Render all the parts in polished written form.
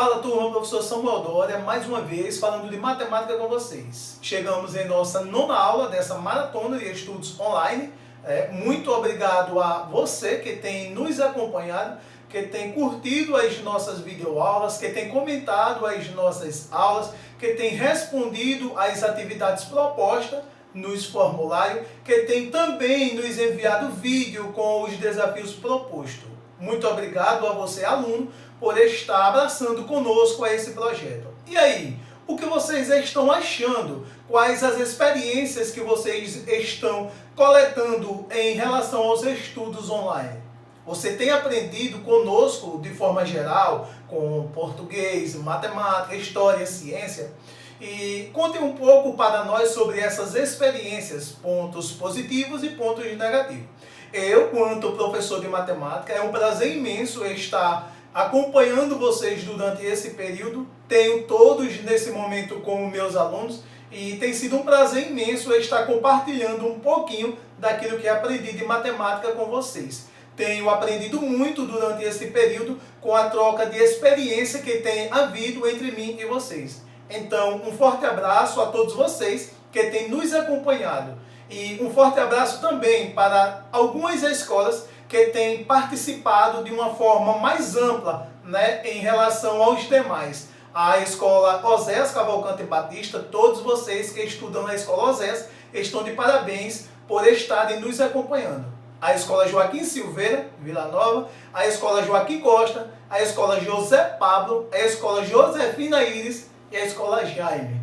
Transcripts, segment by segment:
Fala turma, professor Samuel Dória, mais uma vez falando de matemática com vocês. Chegamos em nossa nona aula dessa maratona de estudos online. Muito obrigado a você que tem nos acompanhado, que tem curtido as nossas videoaulas, que tem comentado as nossas aulas, que tem respondido às atividades propostas nos formulários, que tem também nos enviado vídeo com os desafios propostos. Muito obrigado a você, aluno, por estar abraçando conosco a esse projeto. E aí, o que vocês estão achando? Quais as experiências que vocês estão coletando em relação aos estudos online? Você tem aprendido conosco de forma geral, com português, matemática, história, ciência? E conte um pouco para nós sobre essas experiências, pontos positivos e pontos negativos. Eu, quanto professor de matemática, é um prazer imenso estar acompanhando vocês durante esse período. Tenho todos nesse momento como meus alunos e tem sido um prazer imenso estar compartilhando um pouquinho daquilo que aprendi de matemática com vocês. Tenho aprendido muito durante esse período com a troca de experiência que tem havido entre mim e vocês. Então, um forte abraço a todos vocês que têm nos acompanhado. E um forte abraço também para algumas escolas que têm participado de uma forma mais ampla, em relação aos demais. A escola Oséias Cavalcante Batista, todos vocês que estudam na escola Oséias estão de parabéns por estarem nos acompanhando. A escola Joaquim Silveira, Vila Nova, a escola Joaquim Costa, a escola José Pablo, a escola Josefina Iris e a escola Jaime.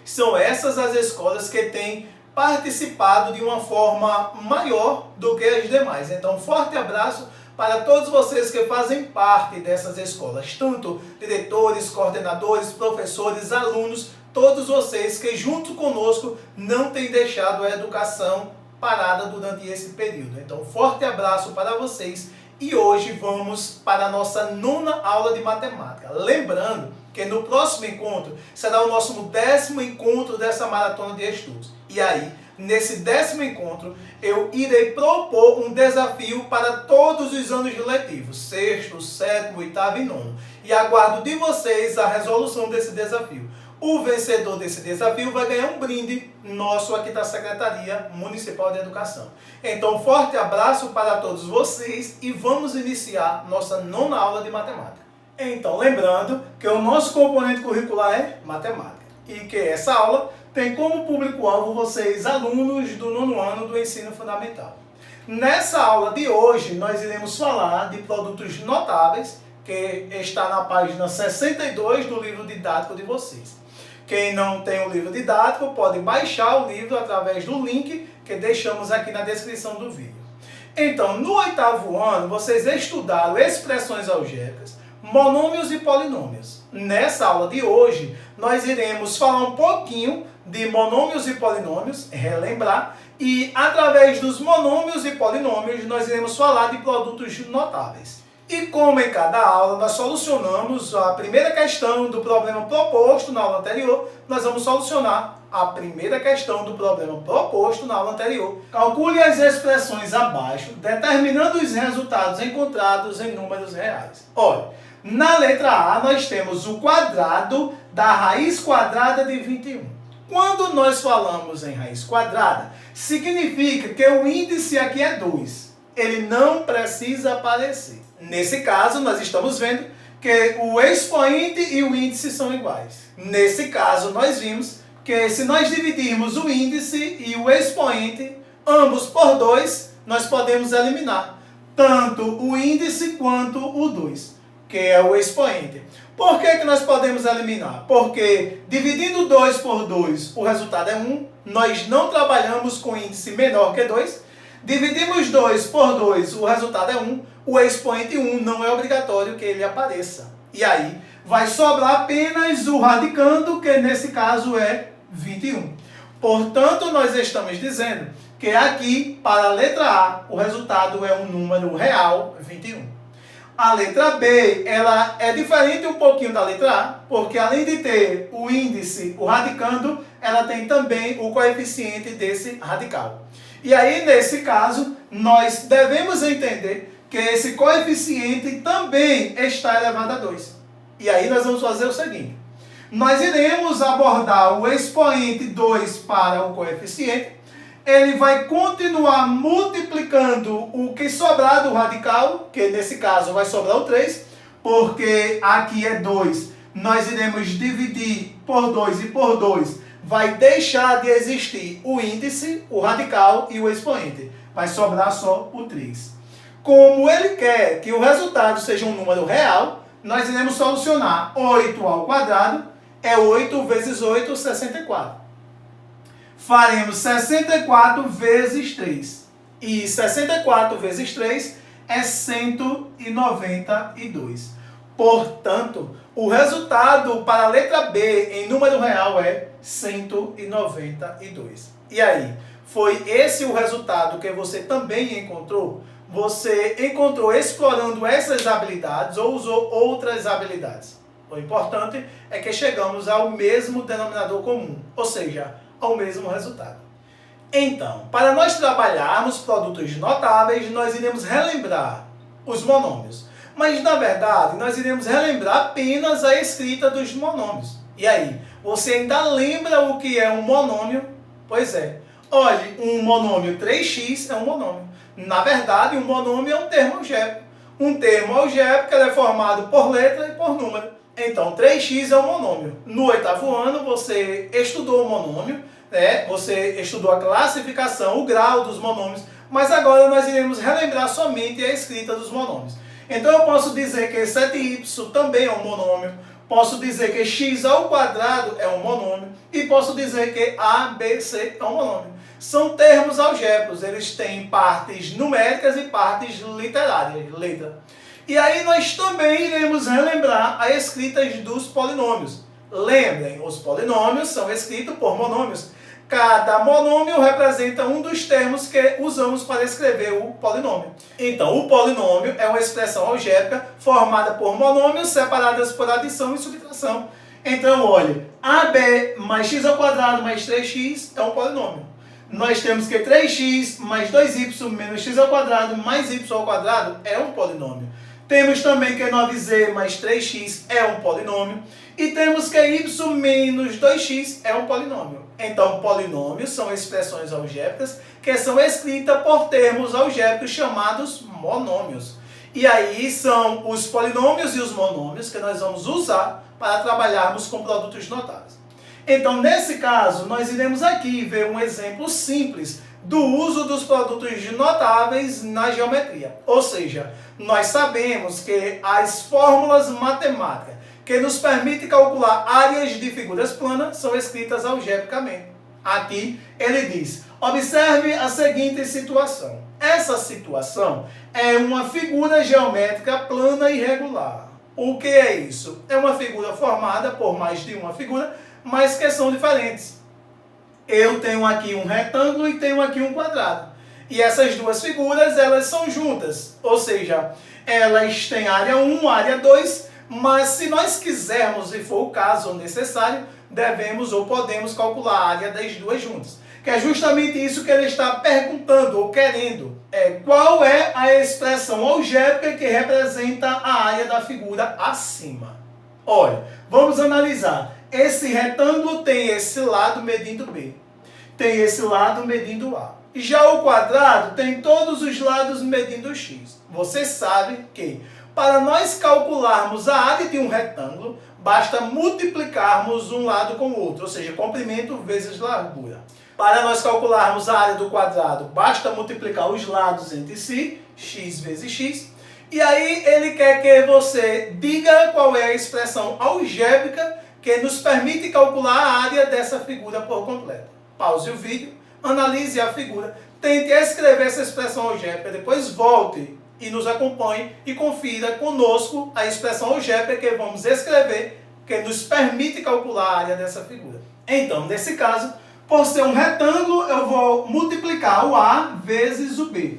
São essas as escolas que têm participado de uma forma maior do que as demais. Então, forte abraço para todos vocês que fazem parte dessas escolas, tanto diretores, coordenadores, professores, alunos, todos vocês que junto conosco não têm deixado a educação parada durante esse período. Então, forte abraço para vocês e hoje vamos para a nossa nona aula de matemática. Lembrando que no próximo encontro será o nosso 10º encontro dessa maratona de estudos. E aí, nesse 10º encontro, eu irei propor um desafio para todos os anos letivos, 6º, 7º, 8º e 9º. E aguardo de vocês a resolução desse desafio. O vencedor desse desafio vai ganhar um brinde nosso aqui da Secretaria Municipal de Educação. Então, forte abraço para todos vocês e vamos iniciar nossa nona aula de matemática. Então, lembrando que o nosso componente curricular é matemática e que essa aula tem como público-alvo vocês, alunos do nono ano do ensino fundamental. Nessa aula de hoje, nós iremos falar de produtos notáveis, que está na página 62 do livro didático de vocês. Quem não tem o livro didático pode baixar o livro através do link que deixamos aqui na descrição do vídeo. Então, no 8º ano, vocês estudaram expressões algébricas, monômios e polinômios. Nessa aula de hoje, nós iremos falar um pouquinho de monômios e polinômios, relembrar, e através dos monômios e polinômios, nós iremos falar de produtos notáveis. E como em cada aula nós solucionamos a primeira questão do problema proposto na aula anterior, nós vamos solucionar a primeira questão do problema proposto na aula anterior. Calcule as expressões abaixo, determinando os resultados encontrados em números reais. Olha, na letra A nós temos o quadrado da raiz quadrada de 21. Quando nós falamos em raiz quadrada, significa que o índice aqui é 2. Ele não precisa aparecer. Nesse caso, nós estamos vendo que o expoente e o índice são iguais. Nesse caso, nós vimos que se nós dividirmos o índice e o expoente, ambos por 2, nós podemos eliminar tanto o índice quanto o 2, que é o expoente. Por que nós podemos eliminar? Porque dividindo 2 por 2, o resultado é 1. Nós não trabalhamos com índice menor que 2. Dividimos 2 por 2, o resultado é 1. O expoente 1 não é obrigatório que ele apareça. E aí vai sobrar apenas o radicando, que nesse caso é 21. Portanto, nós estamos dizendo que aqui, para a letra A, o resultado é um número real, 21. A letra B, ela é diferente um pouquinho da letra A, porque além de ter o índice, o radicando, ela tem também o coeficiente desse radical. E aí, nesse caso, nós devemos entender que esse coeficiente também está elevado a 2. E aí nós vamos fazer o seguinte. Nós iremos abordar o expoente 2 para o coeficiente. Ele vai continuar multiplicando o que sobrar do radical, que nesse caso vai sobrar o 3, porque aqui é 2. Nós iremos dividir por 2 e por 2 vai deixar de existir o índice, o radical e o expoente. Vai sobrar só o 3. Como ele quer que o resultado seja um número real, nós iremos solucionar 8 ao quadrado, é 8 vezes 8, 64. Faremos 64 vezes 3. E 64 vezes 3 é 192. Portanto, o resultado para a letra B em número real é 192. E aí, foi esse o resultado que você também encontrou? Você encontrou explorando essas habilidades ou usou outras habilidades? O importante é que chegamos ao mesmo denominador comum, ou seja, ao mesmo resultado. Então, para nós trabalharmos produtos notáveis, nós iremos relembrar os monômios. Mas, na verdade, nós iremos relembrar apenas a escrita dos monômios. E aí, você ainda lembra o que é um monômio? Pois é. Olhe, um monômio 3x é um monômio. Na verdade, um monômio é um termo algébrico. Um termo algébrico é formado por letra e por número. Então, 3x é um monômio. No oitavo ano, você estudou o monômio, né? Você estudou a classificação, o grau dos monômios, mas agora nós iremos relembrar somente a escrita dos monômios. Então, eu posso dizer que 7y também é um monômio, posso dizer que x ao quadrado é um monômio e posso dizer que ABC é um monômio. São termos algébricos, eles têm partes numéricas e partes literárias, letra. E aí nós também iremos relembrar a escrita dos polinômios. Lembrem, os polinômios são escritos por monômios. Cada monômio representa um dos termos que usamos para escrever o polinômio. Então, o polinômio é uma expressão algébrica formada por monômios separadas por adição e subtração. Então, olhe, AB mais x ao quadrado mais 3x é um polinômio. Nós temos que 3x mais 2y menos x ao quadrado mais y ao quadrado é um polinômio. Temos também que 9z mais 3x é um polinômio. E temos que y menos 2x é um polinômio. Então, polinômios são expressões algébricas que são escritas por termos algébricos chamados monômios. E aí são os polinômios e os monômios que nós vamos usar para trabalharmos com produtos notáveis. Então, nesse caso, nós iremos aqui ver um exemplo simples do uso dos produtos notáveis na geometria. Ou seja, nós sabemos que as fórmulas matemáticas que nos permitem calcular áreas de figuras planas são escritas algebricamente. Aqui ele diz, observe a seguinte situação. Essa situação é uma figura geométrica plana e regular. O que é isso? É uma figura formada por mais de uma figura, mas que são diferentes. Eu tenho aqui um retângulo e tenho aqui um quadrado. E essas duas figuras, elas são juntas. Ou seja, elas têm área 1, área 2, mas se nós quisermos, e for o caso necessário, devemos ou podemos calcular a área das duas juntas. Que é justamente isso que ele está perguntando ou querendo. Qual é a expressão algébrica que representa a área da figura acima? Olha, vamos analisar. Esse retângulo tem esse lado medindo B. Tem esse lado medindo A. Já o quadrado tem todos os lados medindo X. Você sabe que para nós calcularmos a área de um retângulo, basta multiplicarmos um lado com o outro, ou seja, comprimento vezes largura. Para nós calcularmos a área do quadrado, basta multiplicar os lados entre si, x vezes x. E aí ele quer que você diga qual é a expressão algébrica que nos permite calcular a área dessa figura por completo. Pause o vídeo, analise a figura, tente escrever essa expressão algébrica, depois volte e nos acompanhe e confira conosco a expressão algébrica que vamos escrever, que nos permite calcular a área dessa figura. Então, nesse caso, por ser um retângulo, eu vou multiplicar o A vezes o B,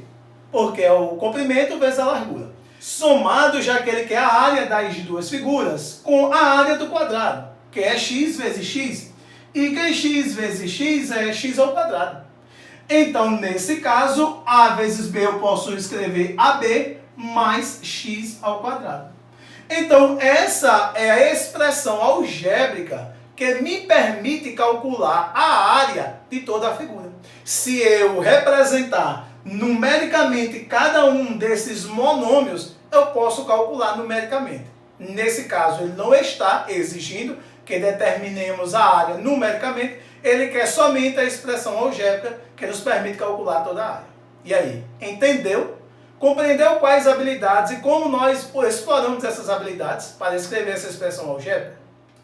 porque é o comprimento vezes a largura. Somado, já que ele quer a área das duas figuras, com a área do quadrado, que é x vezes x, e que x vezes x é x ao quadrado. Então, nesse caso, A vezes B eu posso escrever AB mais x ao quadrado. Então, essa é a expressão algébrica que me permite calcular a área de toda a figura. Se eu representar numericamente cada um desses monômios, eu posso calcular numericamente. Nesse caso, ele não está exigindo que determinemos a área numericamente, ele quer somente a expressão algébrica que nos permite calcular toda a área. E aí, entendeu? Compreendeu quais habilidades e como nós exploramos essas habilidades para escrever essa expressão algébrica?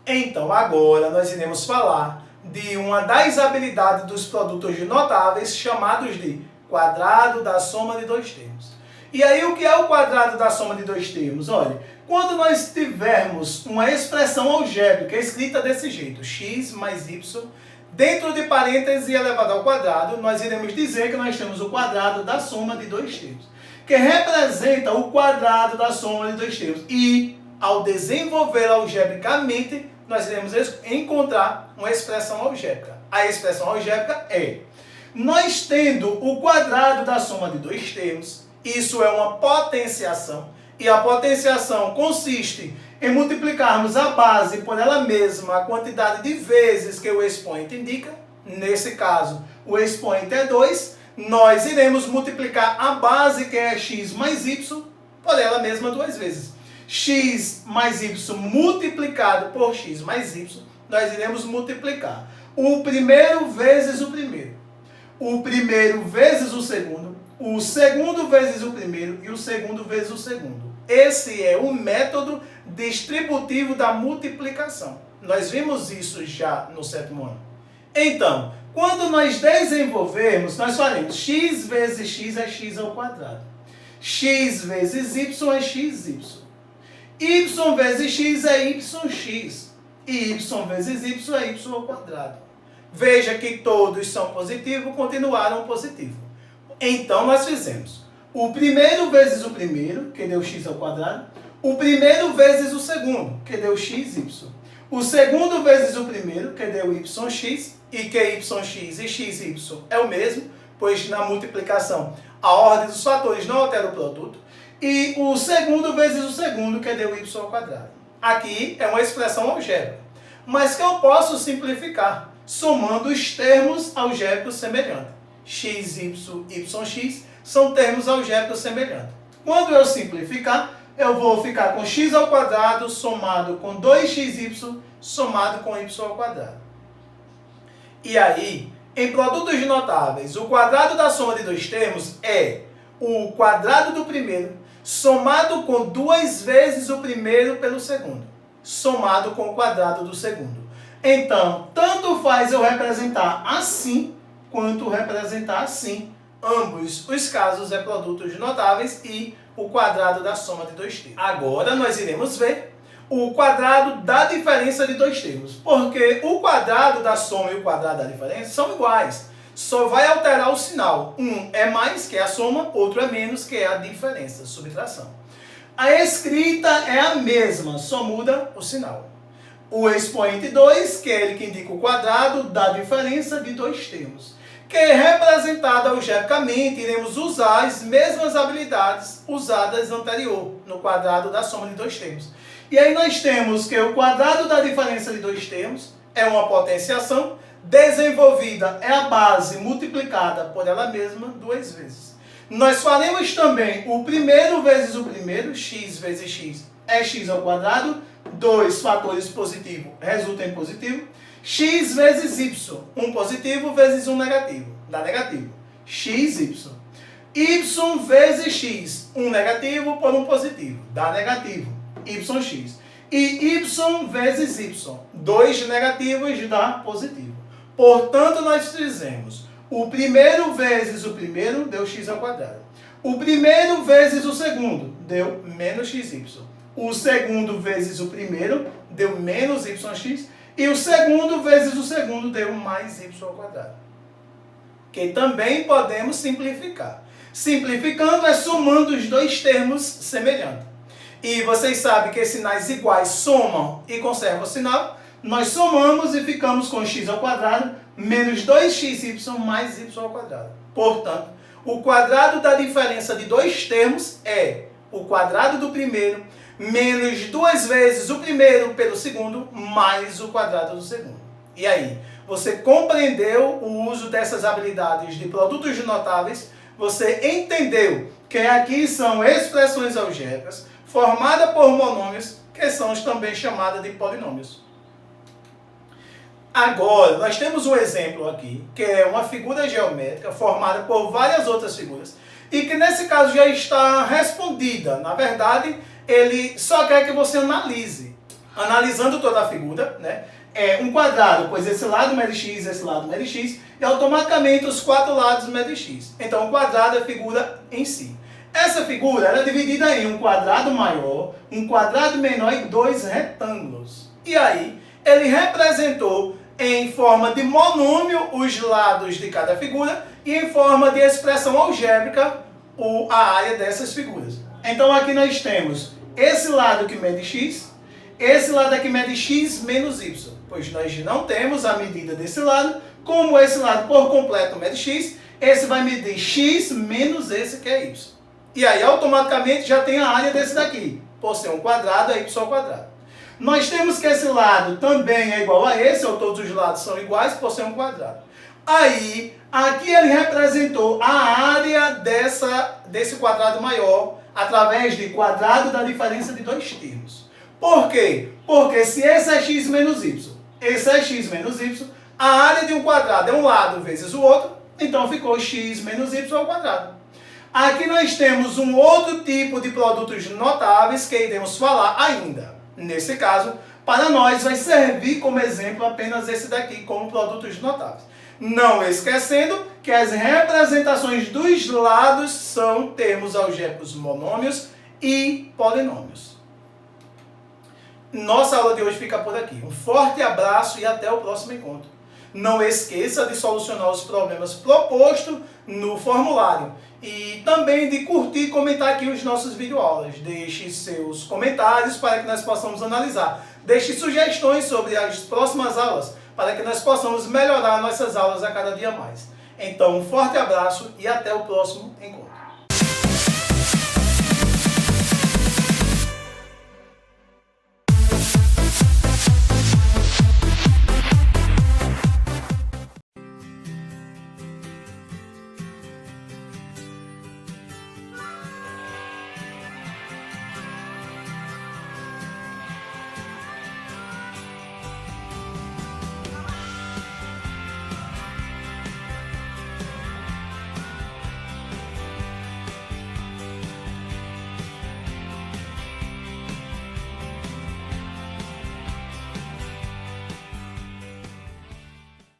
Então, agora nós iremos falar de uma das habilidades dos produtos de notáveis chamados de quadrado da soma de dois termos. E aí, o que é o quadrado da soma de dois termos? Olha, quando nós tivermos uma expressão algébrica escrita desse jeito, x mais y, dentro de parênteses e elevado ao quadrado, nós iremos dizer que nós temos o quadrado da soma de dois termos, que representa o quadrado da soma de dois termos. E, ao desenvolver algebricamente, nós iremos encontrar uma expressão algébrica. A expressão algébrica é, nós tendo o quadrado da soma de dois termos, isso é uma potenciação, e a potenciação consiste em multiplicarmos a base por ela mesma a quantidade de vezes que o expoente indica. Nesse caso, o expoente é 2, nós iremos multiplicar a base, que é x mais y, por ela mesma duas vezes. X mais y multiplicado por x mais y, nós iremos multiplicar o primeiro vezes o primeiro vezes o segundo vezes o primeiro e o segundo vezes o segundo. Esse é o método distributivo da multiplicação. Nós vimos isso já no sétimo ano. Então, quando nós desenvolvermos, nós faremos x vezes x é x ao quadrado. X vezes y é xy. Y vezes x é yx. E y vezes y é y ao quadrado. Veja que todos são positivos, continuaram positivo. Então, nós fizemos o primeiro vezes o primeiro, que deu x ao quadrado. O primeiro vezes o segundo, que deu xy. O segundo vezes o primeiro, que deu yx. E que yx e xy é o mesmo, pois na multiplicação a ordem dos fatores não altera o produto. E o segundo vezes o segundo, que deu y ao quadrado. Aqui é uma expressão algébrica, mas que eu posso simplificar, somando os termos algébricos semelhantes. X, y, yx são termos algébricos semelhantes. Quando eu simplificar, eu vou ficar com x ao quadrado somado com 2xy somado com y ao quadrado. E aí, em produtos de notáveis, o quadrado da soma de dois termos é o quadrado do primeiro somado com duas vezes o primeiro pelo segundo, somado com o quadrado do segundo. Então, tanto faz eu representar assim, quanto representar assim. Ambos os casos é produtos de notáveis e o quadrado da soma de dois termos. Agora nós iremos ver o quadrado da diferença de dois termos, porque o quadrado da soma e o quadrado da diferença são iguais. Só vai alterar o sinal. Um é mais, que é a soma, outro é menos, que é a diferença, subtração. A escrita é a mesma, só muda o sinal. O expoente 2, que é ele que indica o quadrado da diferença de dois termos, que é representado algebricamente, iremos usar as mesmas habilidades usadas anterior, no quadrado da soma de dois termos. E aí nós temos que o quadrado da diferença de dois termos é uma potenciação, desenvolvida é a base multiplicada por ela mesma duas vezes. Nós faremos também o primeiro vezes o primeiro, x vezes x é x ao quadrado, dois fatores positivos resultam em positivo, x vezes y, um positivo vezes um negativo, dá negativo, xy. Y vezes x, um negativo por um positivo, dá negativo, yx. E y vezes y, dois negativos dá positivo. Portanto, nós fizemos o primeiro vezes o primeiro, deu x ao quadrado. O primeiro vezes o segundo, deu menos xy. O segundo vezes o primeiro, deu menos yx. E o segundo vezes o segundo, deu mais y ao quadrado. Que também podemos simplificar. Simplificando é somando os dois termos semelhantes. E vocês sabem que sinais iguais somam e conservam o sinal. Nós somamos e ficamos com x ao quadrado menos 2xy mais y ao quadrado. Portanto, o quadrado da diferença de dois termos é o quadrado do primeiro menos 2 vezes o primeiro pelo segundo, mais o quadrado do segundo. E aí, você compreendeu o uso dessas habilidades de produtos notáveis, você entendeu que aqui são expressões algébricas formadas por monômios, que são também chamadas de polinômios. Agora, nós temos um exemplo aqui, que é uma figura geométrica formada por várias outras figuras, e que nesse caso já está respondida. Na verdade, ele só quer que você analise. Analisando toda a figura, né? É um quadrado, pois esse lado mede x, esse lado mede x, e automaticamente os 4 lados medem x. Então, o quadrado é a figura em si. Essa figura ela é dividida em um quadrado maior, um quadrado menor e 2 retângulos. E aí, ele representou em forma de monômio os lados de cada figura e em forma de expressão algébrica a área dessas figuras. Então, aqui nós temos esse lado que mede x, esse lado aqui mede x menos y, pois nós não temos a medida desse lado, como esse lado por completo mede x, esse vai medir x menos esse que é y. E aí automaticamente já tem a área desse daqui, por ser um quadrado é y ao quadrado. Nós temos que esse lado também é igual a esse, ou todos os lados são iguais por ser um quadrado. Aí, aqui ele representou a área desse quadrado maior através de quadrado da diferença de 2 termos. Por quê? Porque se esse é x menos y, esse é x menos y, a área de um quadrado é um lado vezes o outro, então ficou x menos y ao quadrado. Aqui nós temos um outro tipo de produtos notáveis que iremos falar ainda. Nesse caso, para nós vai servir como exemplo apenas esse daqui como produtos notáveis. Não esquecendo que as representações dos lados são termos algébricos monômios e polinômios. Nossa aula de hoje fica por aqui. Um forte abraço e até o próximo encontro. Não esqueça de solucionar os problemas propostos no formulário e também de curtir e comentar aqui os nossos videoaulas. Deixe seus comentários para que nós possamos analisar. Deixe sugestões sobre as próximas aulas para que nós possamos melhorar nossas aulas a cada dia mais. Então, um forte abraço e até o próximo encontro.